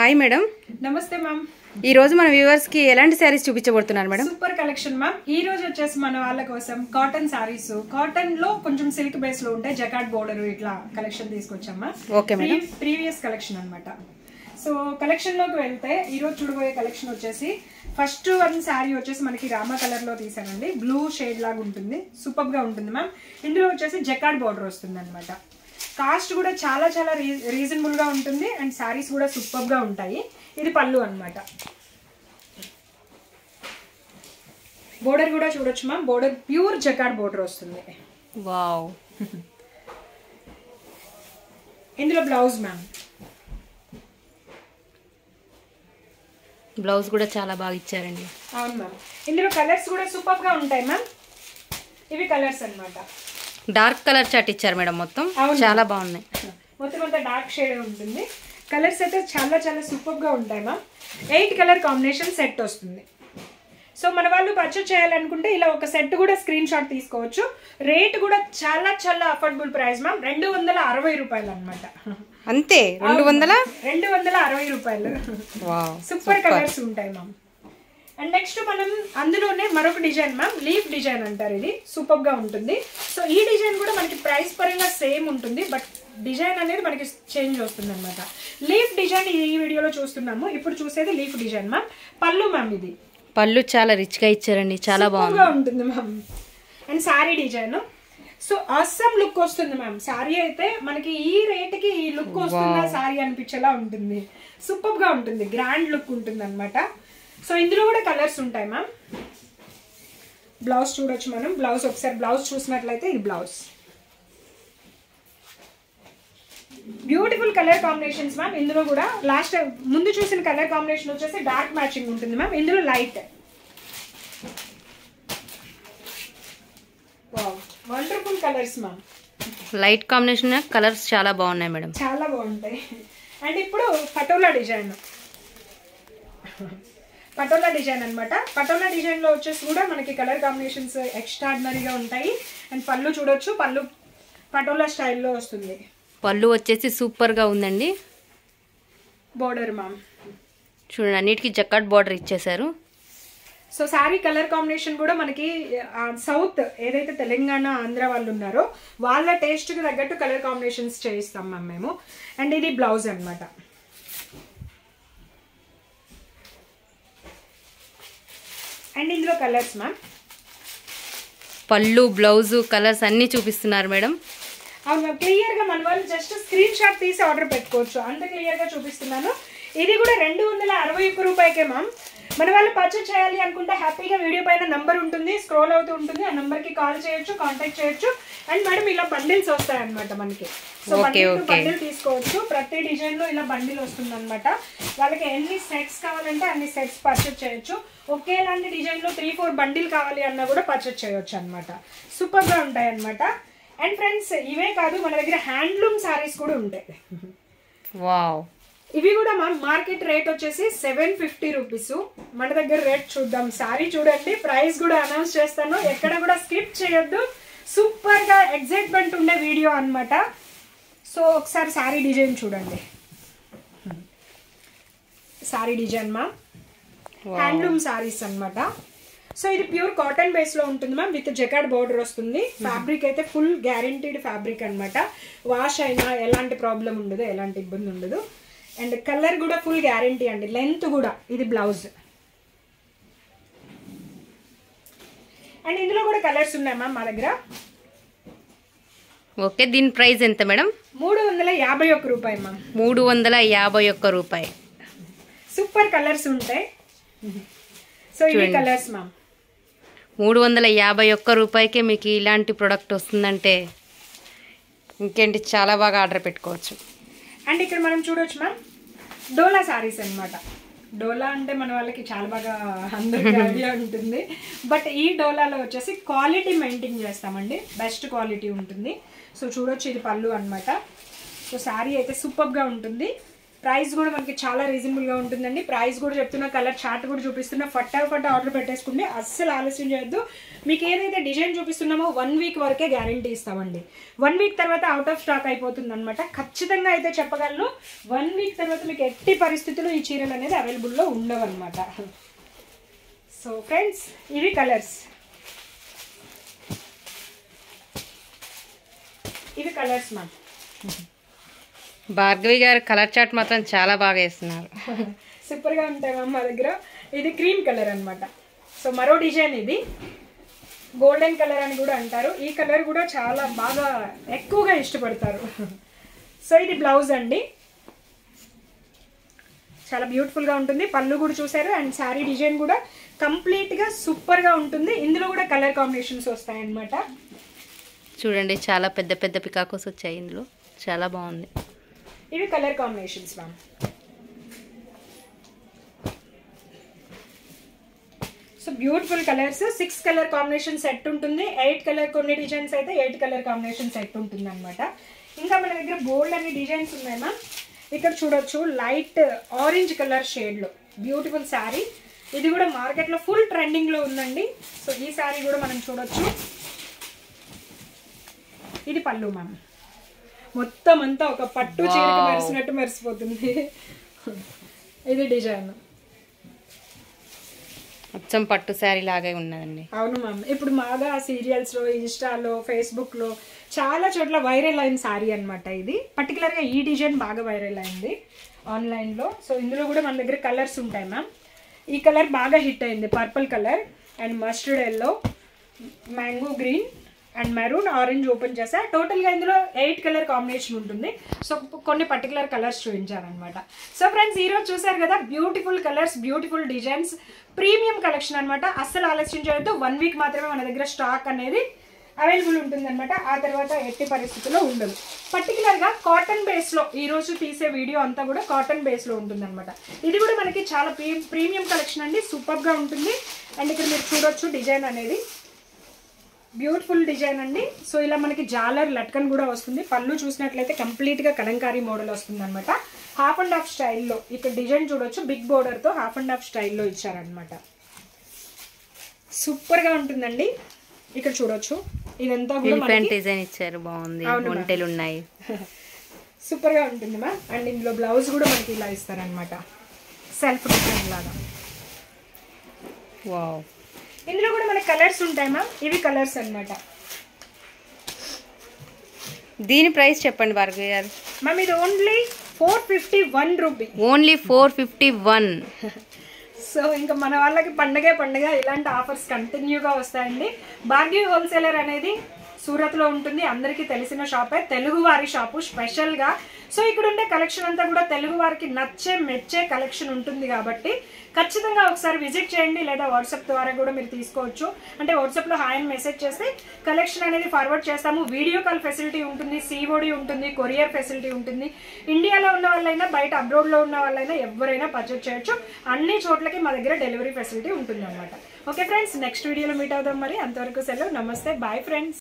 Hi madam. నమస్తే ma'am. ఈ రోజు మన వ్యూవర్స్ కి ఎలాంటి సారీస్ చూపించబోతున్నారు మేడం? Super collection ma'am. ఈ రోజు వచ్చేసి మన వాళ్ళ కోసం కాటన్ సారీస్, కాటన్ లో కొంచెం సిల్క్ బేస్ లో ఉంటాయి, జకాట్ బోర్డర్ ఇట్లా కలెక్షన్ తీసుకొచ్చామా. Okay madam. ప్రీవియస్ కలెక్షన్ అన్నమాట. సో కలెక్షన్ లోకి వెళ్తే ఈ రోజు చూడబోయే కలెక్షన్ వచ్చేసి ఫస్ట్ వన్ శారీ వచ్చేసి మనకి రామా కలర్ లో తీసానండి. బ్లూ షేడ్ లాగా ఉంటుంది, సూపర్ గా ఉంటుంది మ్యామ్. ఇందులో వచ్చేసి జకాట్ బోర్డర్ వస్తుంది అనమాట. కాస్ట్ కూడా చాలా చాలా రీజనబుల్ గా ఉంటుంది అండ్ శారీస్ కూడా సూపర్ గా ఉంటాయి. ఇది పళ్ళు అన్నమాట. బోర్డర్ కూడా చూడొచ్చు మ్యామ్. బోర్డర్ ప్యూర్ జకాట్ బోర్డర్ వస్తుంది. వావ్. ఇందులో బ్లౌజ్ మ్యామ్. బ్లౌజ్ కూడా చాలా బాగా ఇచ్చారండి. అవును మ్యామ్. ఇందులో కలర్స్ కూడా సూపర్ గా ఉంటాయి మ్యామ్. ఇవి కలర్స్ అన్నమాట. డార్క్ కలర్ చాట్ ఇచ్చారు మేడం. మొత్తం చాలా బాగున్నాయి. మొత్తం అంతా డార్క్ షేడ్ ఉంటుంది. కలర్స్ అయితే చాలా చాలా సూపర్ గా ఉంటాయి మ్యామ్. 8 కలర్ కాంబినేషన్ సెట్ వస్తుంది. సో మన వాళ్ళు పర్చేస్ చేయాలనుకుంటే ఇలా ఒక సెట్ కూడా స్క్రీన్ షాట్ తీసుకోవచ్చు. రేట్ కూడా చాలా చాలా అఫోర్డబుల్ ప్రైస్ మ్యామ్. 260 రూపాయలు అనమాట. అంతే? 260 రూపాయలు. సూపర్ కలర్స్ ఉంటాయి మ్యామ్. అండ్ నెక్స్ట్ మనం అందులోనే మరొక డిజైన్ మ్యామ్, లీఫ్ డిజైన్ అంటారు. ఇది సూపర్ గా ఉంటుంది. సో ఈ డిజైన్ కూడా మనకి ప్రైస్ పరంగా సేమ్ ఉంటుంది, బట్ డిజైన్ అనేది మనకి చేంజ్ వస్తుంది అనమాట. లీఫ్ డిజైన్ ఈ వీడియోలో చూస్తున్నాము. ఇప్పుడు చూసేది లీఫ్ డిజైన్ మ్యామ్. పళ్ళు మ్యామ్. ఇది పళ్ళు చాలా రిచ్ గా ఇచ్చారండి, చాలా బాగుంది ఉంటుంది ma'am. And sari design so awesome look వస్తుంది మ్యామ్. శారీ అయితే మనకి ఈ రేట్ కి ఈ లుక్ వస్తుందా శారీ అనిపించేలా ఉంటుంది. సూపర్ గా ఉంటుంది, గ్రాండ్ లుక్ ఉంటుంది అనమాట. సో ఇందులో కూడా కలర్స్ ఉంటాయి మ్యామ్. బ్లౌజ్ చూడొచ్చు మనం. బ్లౌజ్ ఒకసారి బ్లౌజ్ చూసినట్లయితే ఇది blouse. Beautiful colour combinations ma'am. ఇందులో కూడా లాస్ట్ ముందు చూసిన కలర్ కాంబినేషన్ వచ్చేసి డార్క్ మ్యాచింగ్ ఉంటుంది మ్యామ్. ఇందులో light. Wonderful colours ma'am. Light combination colours చాలా బాగున్నాయి మేడం, చాలా బాగుంటాయి. అండ్ ఇప్పుడు పటోలా డిజైన్. పటోలా డిజైన్ అనమాట. పటోలా డిజైన్ లో వచ్చేసి కూడా మనకి కలర్ కాంబినేషన్స్ ఎక్స్ట్రాడినరీగా ఉంటాయి. అండ్ పళ్ళు చూడొచ్చు. పళ్ళు పటోలా స్టైల్లో వస్తుంది. పళ్ళు వచ్చేసి సూపర్ గా ఉందండి. బోర్డర్ మ్యామ్ చూడండి, అన్నిటికీ జకాట్ బోర్డర్ ఇచ్చేసారు. సో శారీ కలర్ కాంబినేషన్ కూడా మనకి సౌత్ ఏదైతే తెలంగాణ ఆంధ్ర వాళ్ళు ఉన్నారో వాళ్ళ టేస్ట్ కి తగ్గట్టు కలర్ కాంబినేషన్స్ చేయిస్తాం మ్యామ్ మేము. అండ్ ఇది బ్లౌజ్ అనమాట. అండ్ ఇందులో కలర్స్ మ్యామ్. పళ్ళు, బ్లౌజ్, కలర్స్ అన్ని చూపిస్తున్నారు మేడం. అవును మ్యామ్. క్లియర్ గా మన వాళ్ళు జస్ట్ స్క్రీన్ షాట్ తీసి ఆర్డర్ పెట్టుకోవచ్చు, అంత క్లియర్ గా చూపిస్తున్నాను. ఇది కూడా 261 రూపాయకే మ్యామ్. మన వాళ్ళు పర్చేస్ చేయాలి అనుకుంటే హ్యాపీగా వీడియో పైన నంబర్ ఉంటుంది, స్క్రోల్ అవుతూ ఉంటుంది. ఆ నంబర్ కి కాల్ చేయొచ్చు, కాంటాక్ట్ చేయొచ్చు. అండ్ మేడం ఇలా బండిల్స్ వస్తాయి అనమాట మనకి. సో బండిల్ తీసుకోవచ్చు. ప్రతి డిజైన్ లో ఇలా బండిల్ వస్తుంది అనమాట. వాళ్ళకి ఎన్ని సెట్స్ కావాలంటే అన్ని సెట్స్ పర్చేస్ చేయొచ్చు. ఒకేలాంటి డిజైన్ లో 3-4 బండిల్ కావాలి అన్నా కూడా పర్చేస్ చేయొచ్చు అనమాట. సూపర్ గా ఉంటాయి అనమాట. అండ్ ఫ్రెండ్స్ ఇవే కాదు, మన దగ్గర హ్యాండ్లూమ్ సారీస్ కూడా ఉంటాయి. వావ్. ఇవి కూడా మన మార్కెట్ రేట్ వచ్చేసి 750 రూపీస్. మన దగ్గర రేట్ చూద్దాం. సారీ చూడండి, ప్రైస్ కూడా అనౌన్స్ చేస్తాను. ఎక్కడ కూడా స్కిప్ చేయొద్దు. సూపర్ గా ఎగ్జైట్మెంట్ ఉండే వీడియో అన్నమాట. సో ఒకసారి సారీ డిజైన్ చూడండి. సారీ డిజైన్ మా హ్యాండ్లూమ్ సారీస్ అన్నమాట. సో ఇది ప్యూర్ కాటన్ బేస్ లో ఉంటుంది మ్యామ్, విత్ జకాట్ బోర్డర్ వస్తుంది. ఫ్యాబ్రిక్ అయితే ఫుల్ గ్యారంటీడ్ ఫ్యాబ్రిక్ అనమాట. వాష్ అయినా ఎలాంటి ప్రాబ్లం ఉండదు, ఎలాంటి ఇబ్బంది ఉండదు. అండ్ కలర్ కూడా ఫుల్ గ్యారంటీ అండి. లెంత్ కూడా. ఇది బ్లౌజ్. అండ్ ఇందులో కూడా కలర్స్ ఉన్నాయి మ్యామ్ మా దగ్గర. ఓకే, దీని ప్రైస్ ఎంత మేడం? 351 రూపాయలు మ్యామ్. 351 రూపాయలు. సూపర్ కలర్స్ ఉంటాయి. సో ఇవి కలర్స్ మ్యామ్. 351 రూపాయకే మీకు ఇలాంటి ప్రోడక్ట్ వస్తుందంటే ఇంకేంటి, చాలా బాగా ఆర్డర్ పెట్టుకోవచ్చు. అండ్ ఇక్కడ మనం చూడొచ్చు మ్యామ్, డోలా సారీస్ అనమాట. డోలా అంటే మన వాళ్ళకి చాలా బాగా అందరికీ ఐడియా ఉంటుంది. బట్ ఈ డోలాలో వచ్చేసి క్వాలిటీ మెయింటైన్ చేస్తామండి, బెస్ట్ క్వాలిటీ ఉంటుంది. సో చూడొచ్చు, ఇది పళ్ళు అనమాట. సో శారీ అయితే సూపర్గా ఉంటుంది. ప్రైస్ కూడా మనకి చాలా రీజనబుల్గా ఉంటుందండి. ప్రైస్ కూడా చెప్తున్నా, కలర్ చార్ట్ కూడా చూపిస్తున్నా. ఫటాఫట్ ఆర్డర్ పెట్టేసుకుంటే అస్సలు ఆలస్యం చేయొద్దు. మీకు ఏదైతే డిజైన్ చూపిస్తున్నామో 1 వీక్ వరకే గ్యారంటీ ఇస్తామండి. 1 వీక్ తర్వాత అవుట్ ఆఫ్ స్టాక్ అయిపోతుంది అనమాట. ఖచ్చితంగా అయితే చెప్పగలను, 1 వీక్ తర్వాత మీకు ఎట్టి పరిస్థితుల్లో ఈ చీరలు అనేది అవైలబుల్లో ఉండవు అనమాట. సో ఫ్రెండ్స్, ఇవి కలర్స్. ఇవి కలర్స్ మ్యామ్. భార్గవి గారు కలర్ చార్ట్ మాత్రం చాలా బాగా వేస్తున్నారు. సూపర్గా ఉంటాయి మ్యామ్ మా దగ్గర. ఇది క్రీమ్ కలర్ అనమాట. సో మరో డిజైన్, ఇది గోల్డెన్ కలర్ అని కూడా అంటారు. ఈ కలర్ కూడా చాలా బాగా ఎక్కువగా ఇష్టపడతారు. సో ఇది బ్లౌజ్ అండి, చాలా బ్యూటిఫుల్గా ఉంటుంది. పళ్ళు కూడా చూసారు. అండ్ శారీ డిజైన్ కూడా కంప్లీట్గా సూపర్గా ఉంటుంది. ఇందులో కూడా కలర్ కాంబినేషన్స్ వస్తాయన్నమాట. చూడండి, చాలా పెద్ద పెద్ద పికాకోస్ వచ్చాయి ఇందులో, చాలా బాగుంది. ఇవి colour combinations ma'am. So beautiful colours. 6 colour combination set ఉంటుంది. 8 కలర్, కొన్ని డిజైన్స్ అయితే 8 కలర్ కాంబినేషన్ సెట్ ఉంటుంది అనమాట. ఇంకా మన దగ్గర బోల్డ్ అనే డిజైన్స్ ఉన్నాయి మ్యామ్. ఇక్కడ చూడొచ్చు, లైట్ ఆరెంజ్ కలర్ షేడ్లో బ్యూటిఫుల్ శారీ. ఇది కూడా మార్కెట్లో ఫుల్ ట్రెండింగ్లో ఉందండి. సో ఈ శారీ కూడా మనం చూడొచ్చు. ఇది పళ్ళు మ్యామ్. మొత్తం అంతా ఒక పట్టు చీరకి మెరిసినట్టు మెరిసిపోతుంది. ఇది డిజైన్ అచ్చం పట్టు శారీ లాగే ఉన్నదండి. అవును మ్యామ్. ఇప్పుడు బాగా సీరియల్స్లో, ఇన్స్టాలో, ఫేస్బుక్లో చాలా చోట్ల వైరల్ అయిన శారీ అనమాట. ఇది పర్టికులర్గా ఈ డిజైన్ బాగా వైరల్ అయింది ఆన్లైన్లో. సో ఇందులో కూడా మన దగ్గర కలర్స్ ఉంటాయి మ్యామ్. ఈ కలర్ బాగా హిట్ అయింది, purple colour and mustard yellow, mango green and maroon, orange open చేసా. టోటల్గా ఇందులో 8 కలర్ కాంబినేషన్ ఉంటుంది. సో కొన్ని పర్టికులర్ కలర్స్ చూపించారనమాట. సో ఫ్రెండ్స్, ఈరోజు చూసారు కదా, beautiful colours, beautiful designs, premium collection అనమాట. అస్సలు ఆలస్యం చేయొద్దు. 1 వీక్ మాత్రమే మన దగ్గర స్టాక్ అనేది అవైలబుల్ ఉంటుందన్నమాట. ఆ తర్వాత ఎట్టి పరిస్థితుల్లో ఉండదు. పర్టికులర్గా కాటన్ బేస్లో ఈరోజు తీసే వీడియో అంతా కూడా కాటన్ బేస్లో ఉంటుందన్నమాట. ఇది కూడా మనకి చాలా ప్రీమియం కలెక్షన్ అండి, సూపర్గా ఉంటుంది. అండ్ ఇక్కడ మీరు చూడొచ్చు డిజైన్ అనేది బ్యూటిఫుల్ డిజైన్ అండి. సో ఇలా మనకి జాలర్ లట్కన్ కూడా వస్తుంది. పళ్ళు చూసినట్లయితే కంప్లీట్గా కలంకారీ మోడల్ వస్తుంది అనమాట. హాఫ్ అండ్ హాఫ్ స్టైల్లో ఇక్కడ డిజైన్ చూడొచ్చు, బిగ్ బోర్డర్తో హాఫ్ అండ్ హాఫ్ స్టైల్లో ఇచ్చారనమాట. సూపర్గా ఉంటుందండి. ఇక్కడ చూడొచ్చు, ఇదంతా కూడా డిజైన్ ఇచ్చారు, బాగుంది. ఒంటెలు ఉన్నాయి. సూపర్గా ఉంటుంది మ్యామ్. అండ్ ఇందులో బ్లౌజ్ కూడా మనకి ఇలా ఇస్తారనమాట, సెల్ఫ్ డిజైన్ లాగా. వావ్. ఇందులో కూడా మనకి కలర్స్ ఉంటాయి మ్యామ్. ఇవి కలర్స్ అనమాట. దీని ప్రైస్ చెప్పండి భార్గవి గారు. మ్యామ్ ఇది ఓన్లీ 451 రూపీ. ఓన్లీ 451. సో ఇంకా మన వాళ్ళకి పండగ ఇలాంటి ఆఫర్స్ కంటిన్యూగా వస్తాయండి. భార్గవి హోల్సేలర్ అనేది సూరత్లో ఉంటుంది. అందరికీ తెలిసిన షాపే, తెలుగు వారి షాపు స్పెషల్గా. సో ఇక్కడ ఉండే కలెక్షన్ అంతా కూడా తెలుగు వారికి నచ్చే మెచ్చే కలెక్షన్ ఉంటుంది కాబట్టి ఖచ్చితంగా ఒకసారి విజిట్ చేయండి. లేదా వాట్సాప్ ద్వారా కూడా మీరు తీసుకోవచ్చు. అంటే వాట్సాప్లో హాయ్ అని మెసేజ్ చేస్తే కలెక్షన్ అనేది ఫార్వర్డ్ చేస్తాము. వీడియో కాల్ ఫెసిలిటీ ఉంటుంది, సిఓడి ఉంటుంది, కొరియర్ ఫెసిలిటీ ఉంటుంది. ఇండియాలో ఉన్న వాళ్ళైనా, బయట అబ్రాడ్లో ఉన్న వాళ్ళైనా ఎవరైనా పర్చేజ్ చేయొచ్చు. అన్ని చోట్లకి మా దగ్గర డెలివరీ ఫెసిలిటీ ఉంటుంది అనమాట. ఓకే ఫ్రెండ్స్, నెక్స్ట్ వీడియోలో మీట్ అవుదాం. మరి అంతవరకు సెలవు, నమస్తే, బాయ్ ఫ్రెండ్స్.